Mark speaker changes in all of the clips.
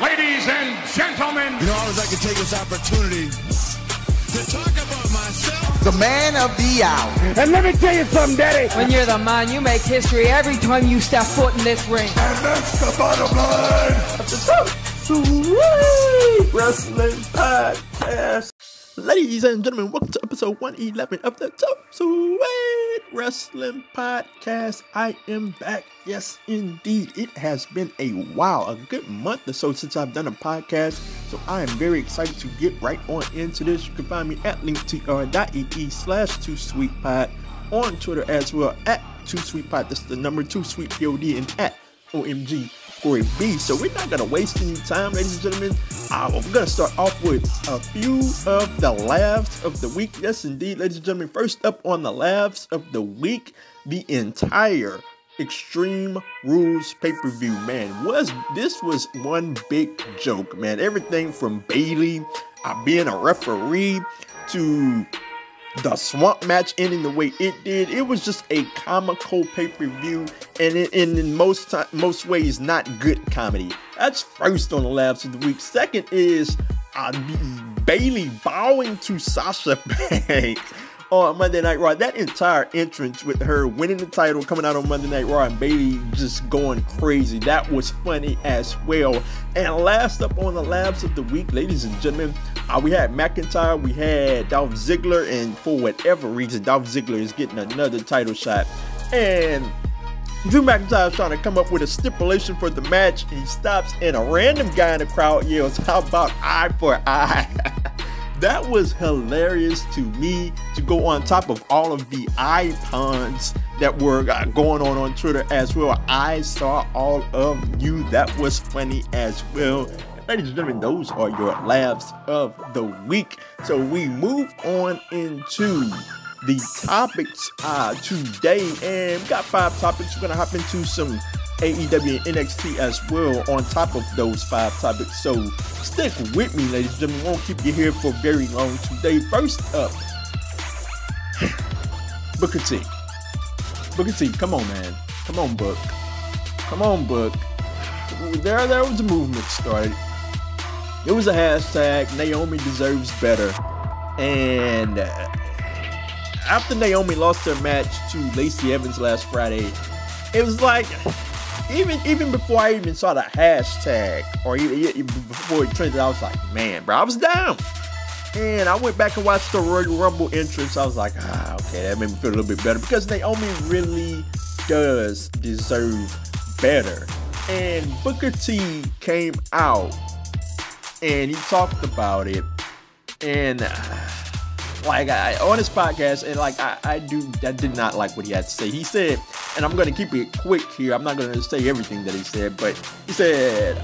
Speaker 1: Ladies and gentlemen,
Speaker 2: you know, I always like to take this opportunity to talk about myself.
Speaker 3: The man of the hour.
Speaker 4: And let me tell you something, Daddy.
Speaker 5: When you're the man, you make history every time you step foot in this ring.
Speaker 2: And that's the bottom line of the Sweet Wrestling Podcast.
Speaker 6: Ladies and gentlemen, welcome to episode 111 of the Sweet Wrestling Podcast. I am back. Yes, indeed. It has been a while, a good month or so since I've done a podcast. So I am very excited to get right on into this. You can find me at linktr.ee/2sweetpod on Twitter as well at 2sweetpod. That's the number 2sweetpod and at OMG Corey B. So we're not going to waste any time, ladies and gentlemen. We're going to start off with a few of the laughs of the week. Yes, indeed, ladies and gentlemen. First up on the laughs of the week, the entire Extreme Rules pay-per-view, man. This was one big joke, man. Everything from Bayley being a referee to the swamp match ending the way it did. It was just a comical pay-per-view, and in most ways not good comedy. That's first on the laughs of the week. Second is Bayley bowing to Sasha Banks on Monday Night Raw. That entire entrance with her winning the title, coming out on Monday Night Raw, and Bayley just going crazy. That was funny as well. And last up on the laughs of the week, ladies and gentlemen, we had McIntyre, we had Dolph Ziggler, and for whatever reason, Dolph Ziggler is getting another title shot. And Drew McIntyre is trying to come up with a stipulation for the match. He stops, and a random guy in the crowd yells, "How about eye for eye?" That was hilarious to me, to go on top of all of the eye puns that were going on Twitter as well. I saw all of you. That was funny as well. Ladies and gentlemen, those are your laughs of the week. So we move on into the topics today, and we got 5 topics. We're gonna hop into some AEW and NXT as well on top of those 5 topics. So stick with me, ladies and gentlemen. Won't keep you here for very long today. First up, Booker T. Booker T, come on, man. Come on, Book. Come on, Book. There was a movement started. It was a hashtag, Naomi deserves better. And after Naomi lost her match to Lacey Evans last Friday, it was like, even before I even saw the hashtag, or even before it trended, I was like, man, bro, I was down. And I went back and watched the Royal Rumble entrance. I was like, okay, that made me feel a little bit better, because Naomi really does deserve better. And Booker T came out and he talked about it, and on his podcast, and I did not like what he had to say. He said, and I'm going to keep it quick here, I'm not going to say everything that he said, but he said,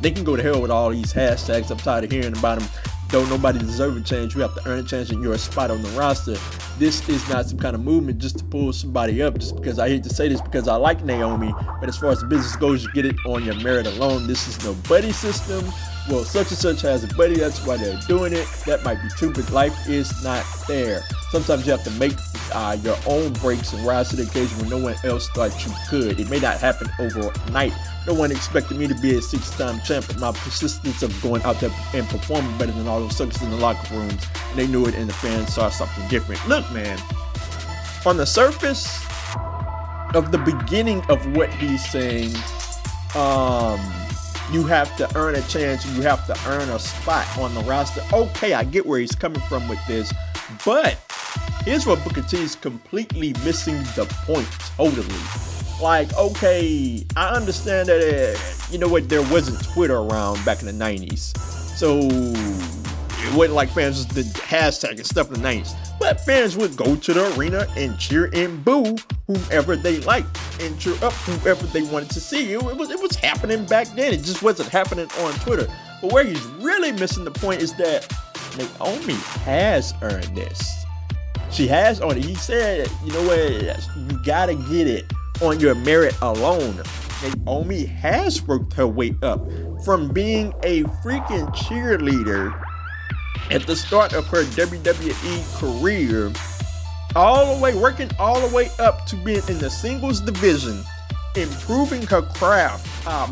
Speaker 6: they can go to hell with all these hashtags. I'm tired of hearing about them. Don't nobody deserve a change. You have to earn a chance in your spot on the roster. This is not some kind of movement just to pull somebody up, just because I hate to say this, because I like Naomi, but as far as the business goes, you get it on your merit alone. This is no buddy system. Well, such and such has a buddy, that's why they're doing it. That might be true, but life is not fair. Sometimes you have to make your own breaks and rise to the occasion when no one else thought you could. It may not happen overnight. No one expected me to be a 6-time champ, but my persistence of going out there and performing better than all those suckers in the locker rooms, and they knew it, and the fans saw something different. Look, man, on the surface of the beginning of what he's saying, you have to earn a chance, you have to earn a spot on the roster. Okay, I get where he's coming from with this, but here's where Booker T is completely missing the point, totally. Like, okay, I understand that, there wasn't Twitter around back in the 90s. So it wasn't like fans just did hashtag and stuff in the 90s. But fans would go to the arena and cheer and boo whomever they liked, and cheer up whoever they wanted to see. It was happening back then. It just wasn't happening on Twitter. But where he's really missing the point is that Naomi has earned this. She has earned it. He said, you know what, you gotta get it on your merit alone. Naomi has worked her way up from being a freaking cheerleader at the start of her WWE career, working all the way up to being in the singles division improving her craft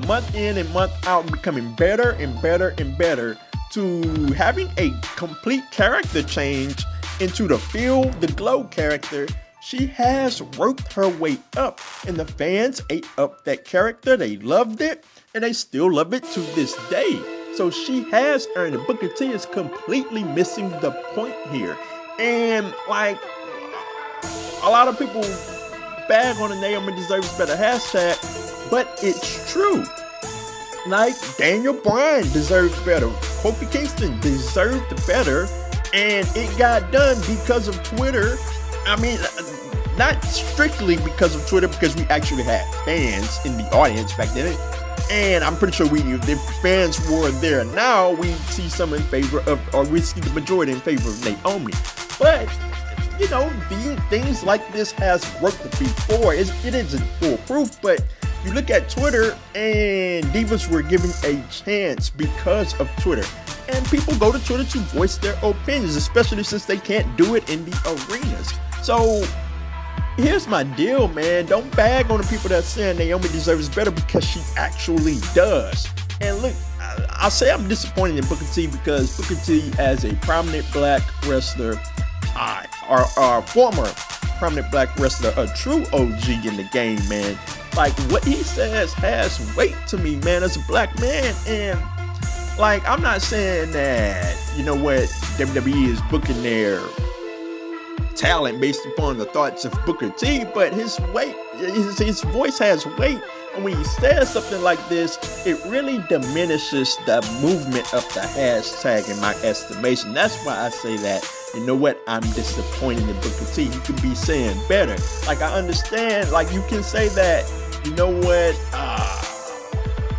Speaker 6: month in and month out, becoming better and better and better, to having a complete character change into the Feel the Glow character. She has worked her way up, and the fans ate up that character. They loved it, and they still love it to this day. So she has earned it. Booker T is completely missing the point here. And like, a lot of people bag on the Naomi deserves better hashtag, but it's true. Like, Daniel Bryan deserves better. Kofi Kingston deserved better, and it got done because of Twitter. I mean, not strictly because of Twitter, because we actually had fans in the audience back then. And I'm pretty sure the fans were there. Now we see some in favor of, or we see the majority in favor of Naomi. But, you know, things like this has worked before. It isn't foolproof, but you look at Twitter, and divas were given a chance because of Twitter. And people go to Twitter to voice their opinions, especially since they can't do it in the arenas. So here's my deal, man. Don't bag on the people that saying Naomi deserves better, because she actually does. And look, I say I'm disappointed in Booker T, because Booker T, as a prominent black wrestler, or former prominent black wrestler, a true OG in the game, man. Like, what he says has weight to me, man, as a black man. And like, I'm not saying that, you know what, WWE is booking their talent based upon the thoughts of Booker T, but his weight, his voice has weight, and when he says something like this, it really diminishes the movement of the hashtag in my estimation. That's why I say that, you know what, I'm disappointed in Booker T. You could be saying better. Like, I understand, like, you can say that, you know what,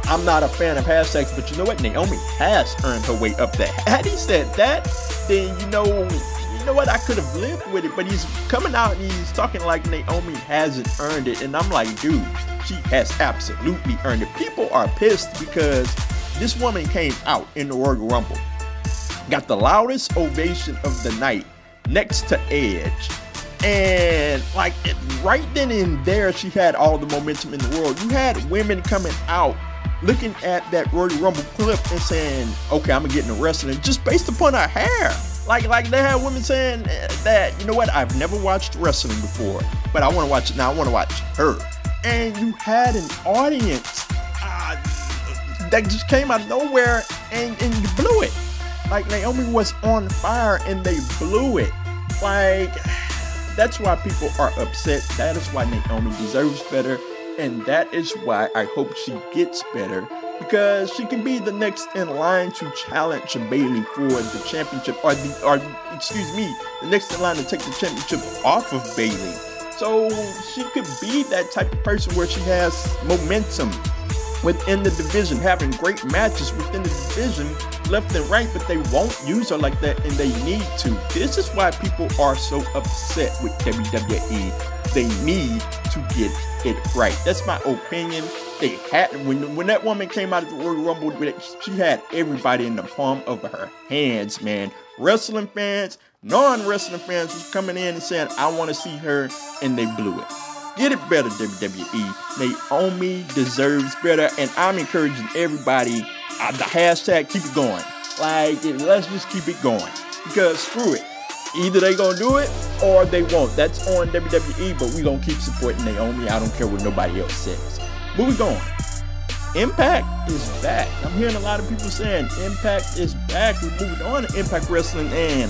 Speaker 6: I'm not a fan of hashtags, but you know what, Naomi has earned her way up there. Had he said that, then you know what, I could have lived with it. But he's coming out and he's talking like Naomi hasn't earned it, and I'm like, dude, she has absolutely earned it. People are pissed because this woman came out in the Royal Rumble, got the loudest ovation of the night next to Edge, and like, right then and there, she had all the momentum in the world. You had women coming out looking at that Royal Rumble clip and saying, okay, I'm gonna get into wrestling just based upon her hair. Like they had women saying that, you know what, I've never watched wrestling before, but I want to watch it now. I want to watch her. And you had an audience that just came out of nowhere and you blew it. Like, Naomi was on fire and they blew it. Like, that's why people are upset. That is why Naomi deserves better. And that is why I hope she gets better, because she can be the next in line to challenge Bayley for the championship, or the next in line to take the championship off of Bayley. So she could be that type of person where she has momentum within the division, having great matches within the division left and right, but they won't use her like that, and they need to. This is why people are so upset with WWE. They need to get it right. That's my opinion. They had, when that woman came out of the Royal Rumble, she had everybody in the palm of her hands, man. Wrestling fans, non-wrestling fans was coming in and saying, I want to see her, and they blew it. Get it better, WWE. Naomi deserves better, and I'm encouraging everybody, the hashtag, keep it going. Like, let's just keep it going, because screw it. Either they gonna do it or they won't. That's on WWE, but we gonna keep supporting Naomi. I don't care what nobody else says. Moving on. Impact is back. I'm hearing a lot of people saying Impact is back. We're moving on to Impact Wrestling, and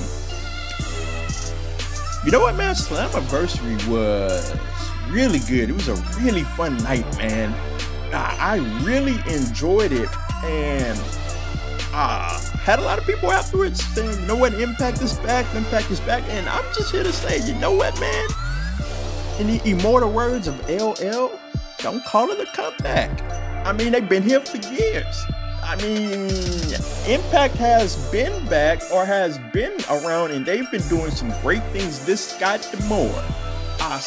Speaker 6: you know what, man? Slammiversary was really good. It was a really fun night, man. I really enjoyed it, and had a lot of people afterwards saying, you know what, Impact is back, and I'm just here to say, you know what, man? In the immortal words of LL, don't call it a comeback. I mean, they've been here for years. I mean, Impact has been back, or has been around, and they've been doing some great things. This Scott D'Amore, the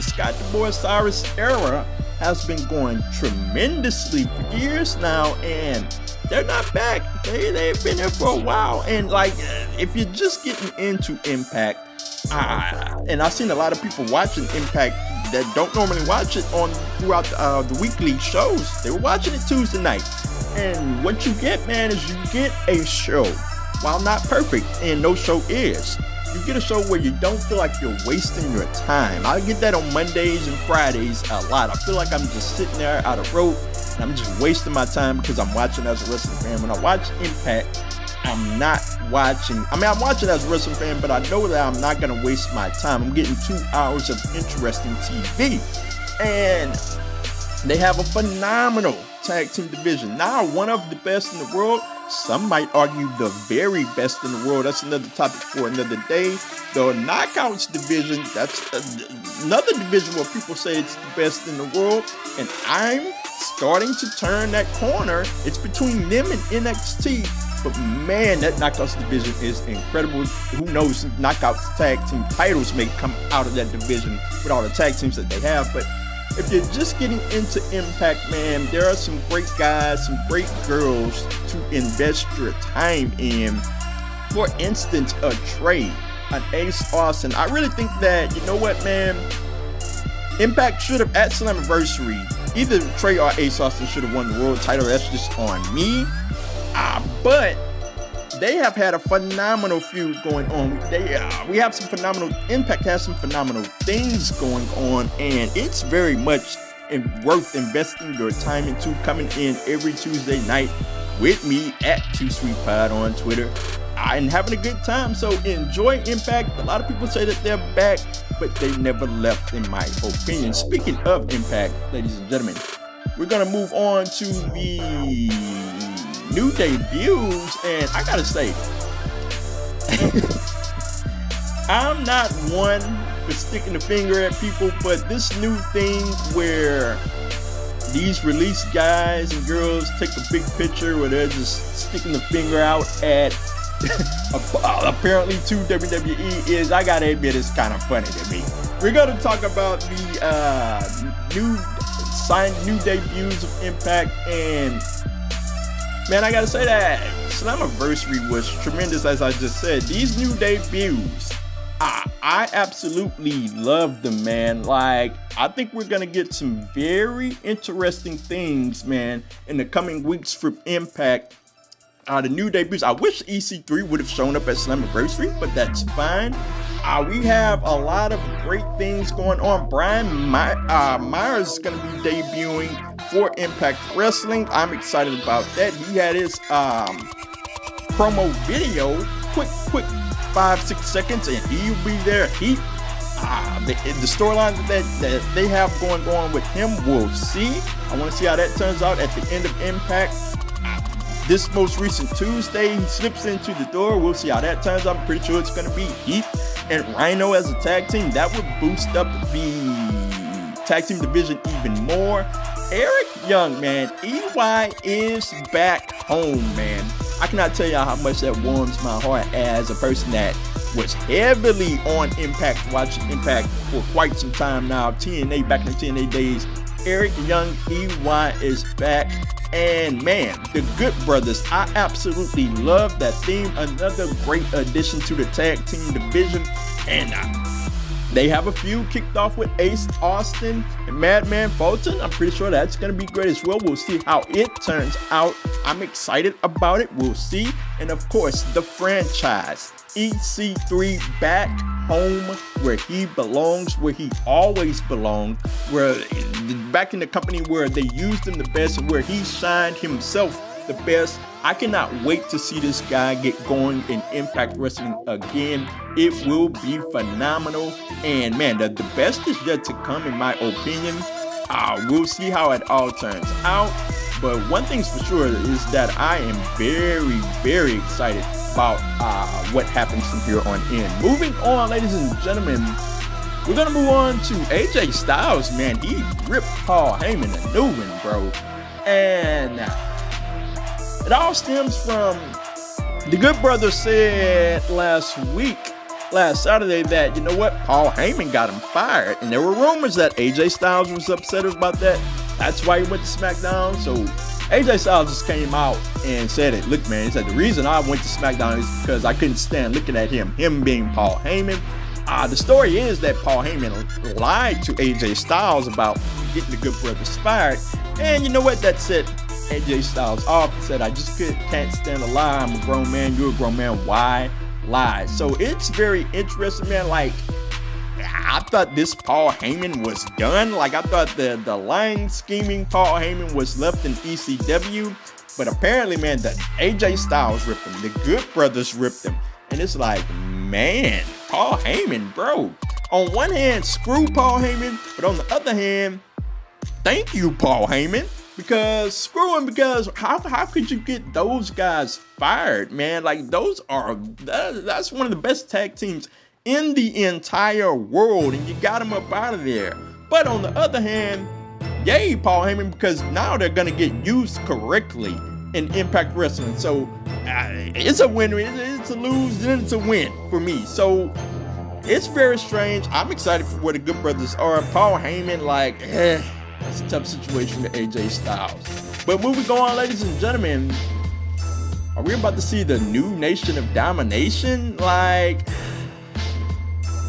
Speaker 6: Scott D'Amore Cyrus era has been going tremendously for years now, and they're not back. They've been here for a while. And like, if you're just getting into Impact, and I've seen a lot of people watching Impact that don't normally watch it on throughout the weekly shows, they were watching it Tuesday night. And what you get, man, is you get a show, while not perfect, and no show is. You get a show where you don't feel like you're wasting your time. I get that on Mondays and Fridays a lot. I feel like I'm just sitting there out of rope, and I'm just wasting my time because I'm watching as a wrestling fan. When I watch Impact, I'm not watching. I mean, I'm watching as a wrestling fan, but I know that I'm not going to waste my time. I'm getting 2 hours of interesting TV. And they have a phenomenal tag team division. Now, one of the best in the world. Some might argue the very best in the world. That's another topic for another day. The Knockouts division, that's another division where people say it's the best in the world. And I'm starting to turn that corner. It's between them and NXT. But man, that Knockouts division is incredible. Who knows, Knockouts tag team titles may come out of that division with all the tag teams that they have. But if you're just getting into Impact, man, there are some great guys, some great girls to invest your time in. For instance, a Trey, an Ace Austin. I really think that, you know what, man, Impact should have, at Slammiversary, either Trey or Ace Austin should have won the world title. That's just on me. But they have had a phenomenal feud going on. We have some phenomenal, Impact has some phenomenal things going on, and it's very much worth investing your time into. Coming in every Tuesday night with me at 2SweetPod on Twitter and having a good time. So enjoy Impact. A lot of people say that they're back, but they never left, in my opinion. Speaking of Impact, ladies and gentlemen, we're gonna move on to the new debuts, and I gotta say, I'm not one for sticking the finger at people, but this new thing where these release guys and girls take a big picture where they're just sticking the finger out at apparently to WWE is, I gotta admit, it's kind of funny to me. We're gonna talk about the new debuts of Impact, and man, I gotta say that Slammiversary was tremendous, as I just said. These new debuts, I absolutely love them, man. Like, I think we're gonna get some very interesting things, man, in the coming weeks from Impact. The new debuts. I wish EC3 would have shown up at Slammiversary, but that's fine. We have a lot of great things going on. Brian Myers is going to be debuting for Impact Wrestling. I'm excited about that. He had his promo video, quick 5-6 seconds, and he'll be there. The storyline that they have going on with him, we'll see. I want to see how that turns out at the end of Impact. This most recent Tuesday, he slips into the door. We'll see how that turns out. I'm pretty sure it's going to be Heath and Rhino as a tag team. That would boost up the tag team division even more. Eric Young, man, EY is back home, man. I cannot tell y'all how much that warms my heart as a person that was heavily on Impact, watching Impact for quite some time now. TNA, back in the TNA days. Eric Young, EY is back. And man, the Good Brothers, I absolutely love that theme. Another great addition to the tag team division. And they have a feud kicked off with Ace Austin and Madman Fulton. I'm pretty sure that's going to be great as well. We'll see how it turns out. I'm excited about it. We'll see. And of course, the franchise. EC3 back home where he belongs, where he always belonged, where back in the company where they used him the best and where he shined himself the best. I cannot wait to see this guy get going in Impact Wrestling again. It will be phenomenal. And man, the best is yet to come, in my opinion. We'll see how it all turns out. But one thing's for sure is that I am very, very excited about what happens from here on in. Moving on, ladies and gentlemen, we're going to move on to AJ Styles, man. He ripped Paul Heyman a new one, bro. And it all stems from the Good Brothers said last Saturday that, you know what, Paul Heyman got him fired. And there were rumors that AJ Styles was upset about that. That's why he went to SmackDown. So AJ Styles just came out and said it. Look, man, he said the reason I went to SmackDown is because I couldn't stand looking at him being Paul Heyman. The story is that Paul Heyman lied to AJ Styles about getting the Good Brothers fired. And you know what? That set AJ Styles off. He said, I just can't stand a lie. I'm a grown man. You're a grown man. Why lie? So it's very interesting, man. Like, I thought this Paul Heyman was done. Like, I thought the lying, scheming Paul Heyman was left in ECW. But apparently, man, the AJ Styles ripped him. The Good Brothers ripped him. And it's like, man, Paul Heyman, bro. On one hand, screw Paul Heyman. But on the other hand, thank you, Paul Heyman. Because screw him, because how could you get those guys fired, man? Like, that's one of the best tag teams in the entire world, and you got him up out of there. But on the other hand, yay, Paul Heyman, because now they're gonna get used correctly in Impact Wrestling. So it's a win, it's a lose, then it's a win for me. So it's very strange. I'm excited for where the Good Brothers are. Paul Heyman, like, it's a tough situation with AJ Styles. But moving on, ladies and gentlemen, are we about to see the new Nation of Domination? Like,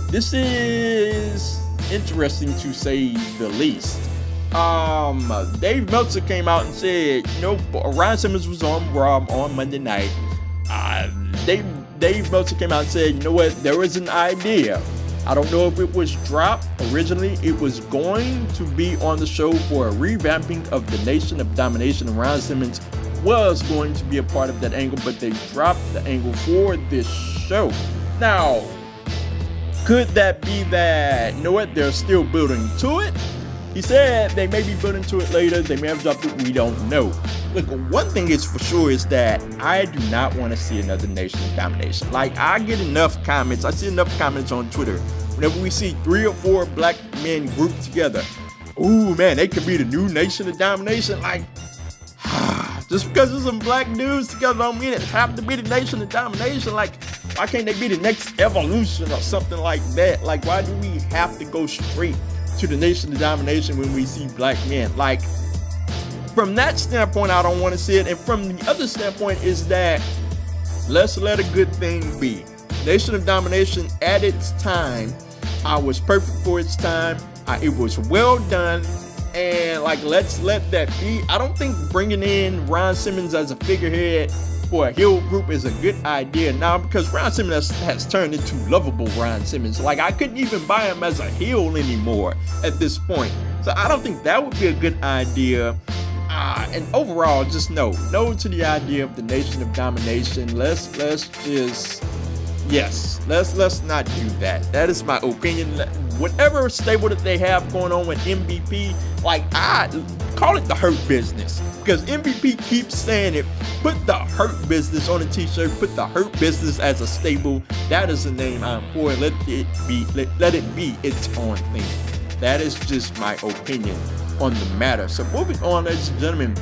Speaker 6: this is interesting to say the least. Dave Meltzer came out and said, you know, Ryan Simmons was on Raw on Monday night. Dave Meltzer came out and said, you know what, there was an idea. I don't know if it was dropped. Originally, it was going to be on the show for a revamping of the Nation of Domination, and Ryan Simmons was going to be a part of that angle, but they dropped the angle for this show. Now, could that be that, you know what, they're still building to it? He said they may be building to it later. They may have dropped it. We don't know. Look, one thing is for sure is that I do not want to see another Nation of Domination. Like, I get enough comments. I see enough comments on Twitter. Whenever we see 3 or 4 black men grouped together, ooh, man, they could be the new Nation of Domination. Like, just because there's some black dudes together don't mean it have to be the Nation of Domination. Like, why can't they be the next Evolution or something like that? Like, why do we have to go straight to the Nation of Domination when we see black men? Like, from that standpoint, I don't want to see it. And from the other standpoint is that let's let a good thing be. Nation of Domination at its time, was perfect for its time. It was well done. And like, let's let that be. I don't think bringing in Ron Simmons as a figurehead for a heel group is a good idea now, because Ron Simmons has turned into lovable Ron Simmons. Like, I couldn't even buy him as a heel anymore at this point. So I don't think that would be a good idea. And overall, just no to the idea of the Nation of Domination. Let's not do that. That is my opinion. Whatever stable that they have going on with MVP, like, I call it the Hurt Business, because MVP keeps saying it. Put the Hurt Business on a t-shirt. Put the Hurt Business as a stable. That is the name I'm for. Let it be its own thing. That is just my opinion on the matter. So moving on, ladies and gentlemen,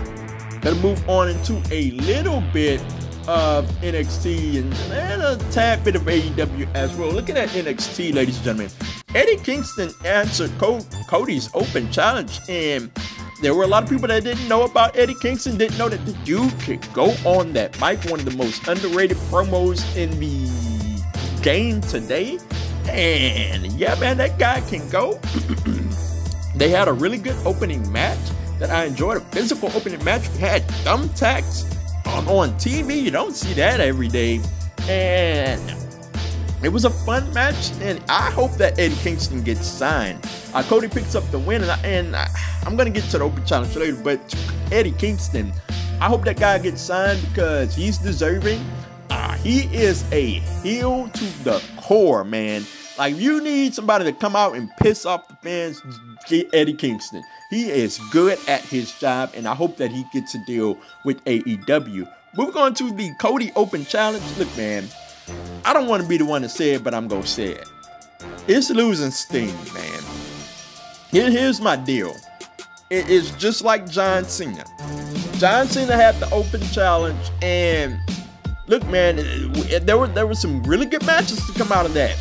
Speaker 6: gonna move on into a little bit of NXT and a tad bit of AEW as well. Looking at NXT, ladies and gentlemen, Eddie Kingston answered Cody's open challenge, and there were a lot of people that didn't know about Eddie Kingston, didn't know that the dude could go on that mic, one of the most underrated promos in the game today. And yeah, man, that guy can go. They had a really good opening match that I enjoyed, a physical opening match. We had thumbtacks on TV. You don't see that every day. And it was a fun match, and I hope that Eddie Kingston gets signed. Cody picks up the win, and I'm going to get to the open challenge later, but Eddie Kingston, I hope that guy gets signed because he's deserving. He is a heel to the core, man. Like, you need somebody to come out and piss off the fans, get Eddie Kingston. He is good at his job, and I hope that he gets a deal with AEW. Moving on to the Cody Open Challenge. Look, man, I don't want to be the one to say it, but I'm going to say it. It's losing steam, man. Here's my deal. It is just like John Cena. John Cena had the Open Challenge, and look, man, there were some really good matches to come out of that.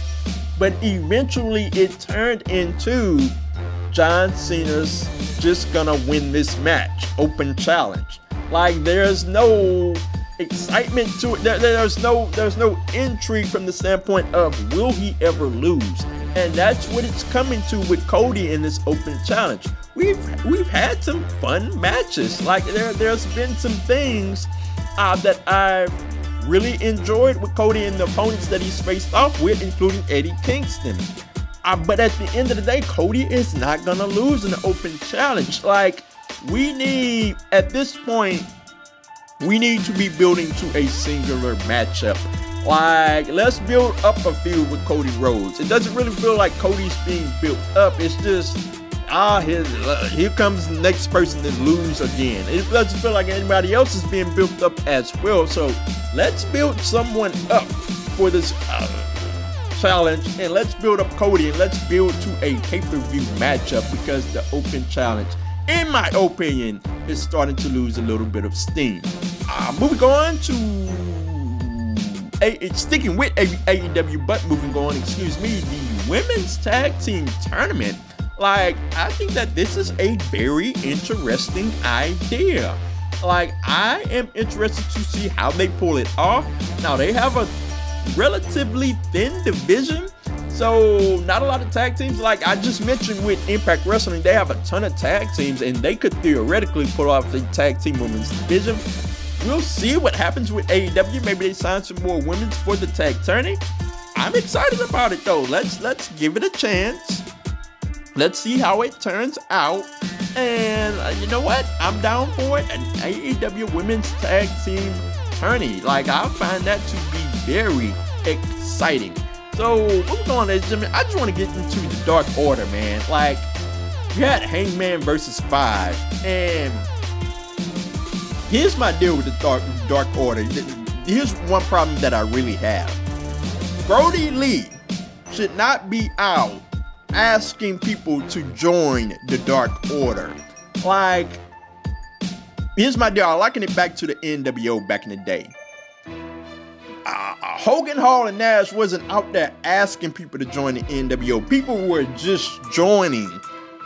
Speaker 6: But eventually it turned into John Cena's just gonna win this match, Open Challenge. Like, there's no excitement to it. There's no intrigue from the standpoint of will he ever lose, and that's what it's coming to with Cody in this open challenge. We've had some fun matches. Like there's been some things that I've really enjoyed with Cody and the opponents that he's faced off with, including Eddie Kingston. But at the end of the day, Cody is not gonna lose in the open challenge. Like, we need, at this point, we need to be building to a singular matchup. Like, let's build up a feud with Cody Rhodes. It doesn't really feel like Cody's being built up. It's just, here comes the next person to lose again. It doesn't feel like anybody else is being built up as well. So let's build someone up for this challenge, and let's build up Cody, and let's build to a pay-per-view matchup, because the open challenge, in my opinion, is starting to lose a little bit of steam. Moving on to sticking with AEW, but moving on, the women's tag team tournament. Like, I think that this is a very interesting idea. Like, I am interested to see how they pull it off. Now, they have a relatively thin division, so not a lot of tag teams. Like I just mentioned with Impact Wrestling, they have a ton of tag teams, and they could theoretically pull off the tag team women's division. We'll see what happens with AEW. Maybe they sign some more women's for the tag tourney. I'm excited about it though. Let's give it a chance. Let's see how it turns out. And you know what? I'm down for it. An AEW women's tag team tourney. Like, I find that to be very exciting. So, moving on, ladies and gentlemen, I just want to get into the Dark Order, man. Like, you had Hangman versus 5, and here's my deal with the Dark Order. Here's one problem that I really have. Brody Lee should not be out asking people to join the Dark Order. Like, here's my deal. I liken it back to the NWO back in the day. Hogan, Hall, and Nash wasn't out there asking people to join the NWO. People were just joining.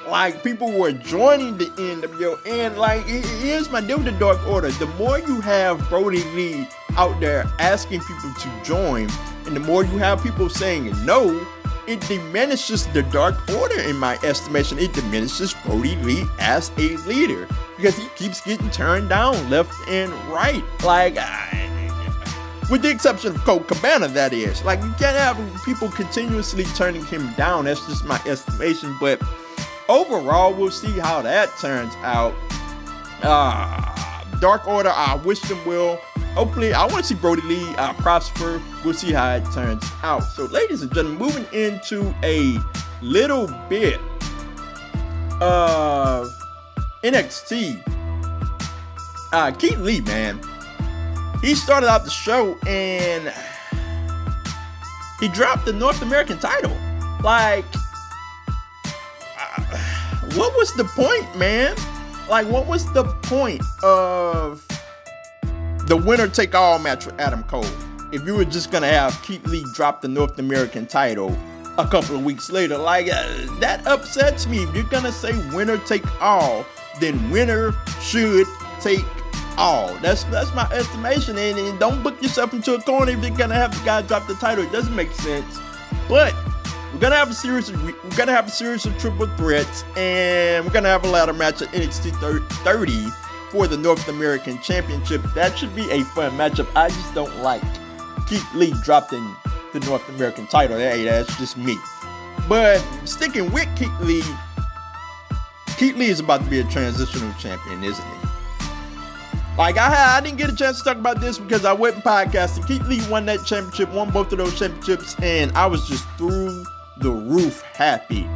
Speaker 6: Like, people were joining the NWO. And, like, here's my deal with the Dark Order. The more you have Brody Lee out there asking people to join, and the more you have people saying no, it diminishes the Dark Order in my estimation. It diminishes Brody Lee as a leader, because he keeps getting turned down left and right. Like, with the exception of Colt Cabana, that is. Like, you can't have people continuously turning him down. That's just my estimation. But overall, we'll see how that turns out. Dark Order, I wish them well. Hopefully, I want to see Brody Lee prosper. We'll see how it turns out. So, ladies and gentlemen, moving into a little bit of NXT. Keith Lee, man. He started out the show and he dropped the North American title. Like, what was the point, man? Like, what was the point of the winner-take-all match with Adam Cole if you were just going to have Keith Lee drop the North American title a couple of weeks later? Like, that upsets me. If you're going to say winner-take-all, then winner should take all. That's my estimation. And don't book yourself into a corner if you're going to have the guy drop the title. It doesn't make sense. But we're gonna have a series of triple threats, and we're gonna have a ladder match at NXT 30 for the North American Championship. That should be a fun matchup. I just don't like Keith Lee dropping the North American title. Hey, that's just me. But sticking with Keith Lee is about to be a transitional champion, isn't he? Like, I didn't get a chance to talk about this because I wasn't podcasting. Keith Lee won that championship, won both of those championships, and I was just through the roof happy.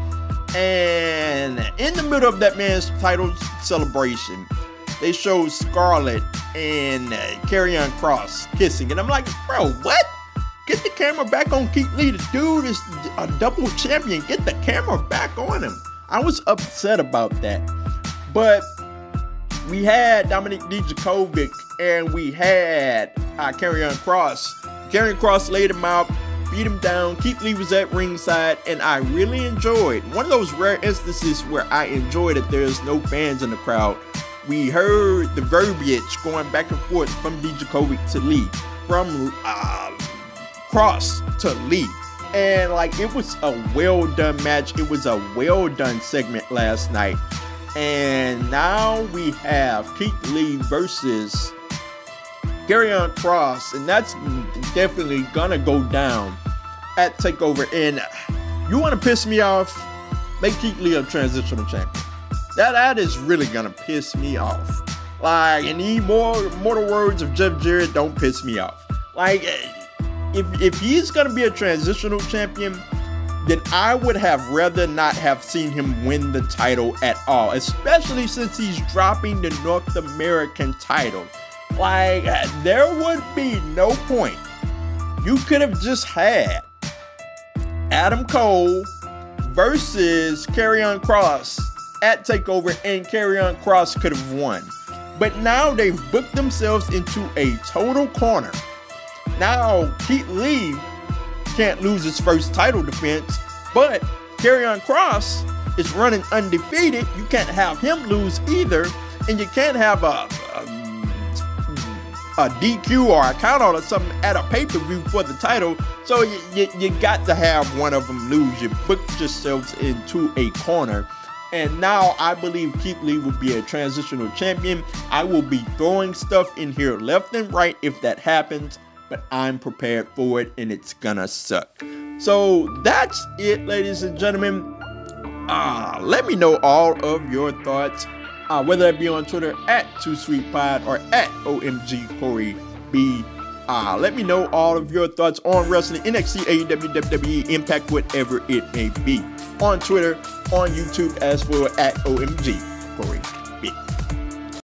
Speaker 6: And in the middle of that man's title celebration, they showed Scarlett and Karrion Kross kissing, and I'm like, bro, what? Get the camera back on Keith Lee. The dude is a double champion. Get the camera back on him. I was upset about that. But we had Dominic Dijakovic and we had Karrion Kross. Karrion Kross laid him out, beat him down. Keith Lee was at ringside, and I really enjoyed one of those rare instances where I enjoyed that there's no fans in the crowd. we heard the verbiage going back and forth from Dijakovic to Lee, from Cross to Lee. And like, it was a well done match. It was a well done segment last night. And now we have Keith Lee versus Karrion Kross, and that's definitely gonna go down at TakeOver. And you want to piss me off? Make Keith Lee a transitional champion. That is really gonna piss me off. Like, in the mortal words of Jeff Jarrett, don't piss me off. Like, if he's gonna be a transitional champion, then I would have rather not have seen him win the title at all, especially since he's dropping the North American title. Like, there would be no point. You could have just had Adam Cole versus Karrion Kross at TakeOver, and Karrion Kross could have won. But now they've booked themselves into a total corner. Now, Keith Lee can't lose his first title defense, but Karrion Kross is running undefeated. You can't have him lose either, and you can't have a DQ or a count out or something at a pay-per-view for the title. So you got to have one of them lose. You booked yourselves into a corner. And now I believe Keith Lee will be a transitional champion. I will be throwing stuff in here left and right if that happens, but I'm prepared for it, and it's gonna suck. So that's it, ladies and gentlemen. Let me know all of your thoughts, whether that be on Twitter at 2SweetPod or at OMGCoreyB. Let me know all of your thoughts on wrestling, NXT, AEW, WWE, Impact, whatever it may be. On Twitter, on YouTube, as well at OMGCoreyB.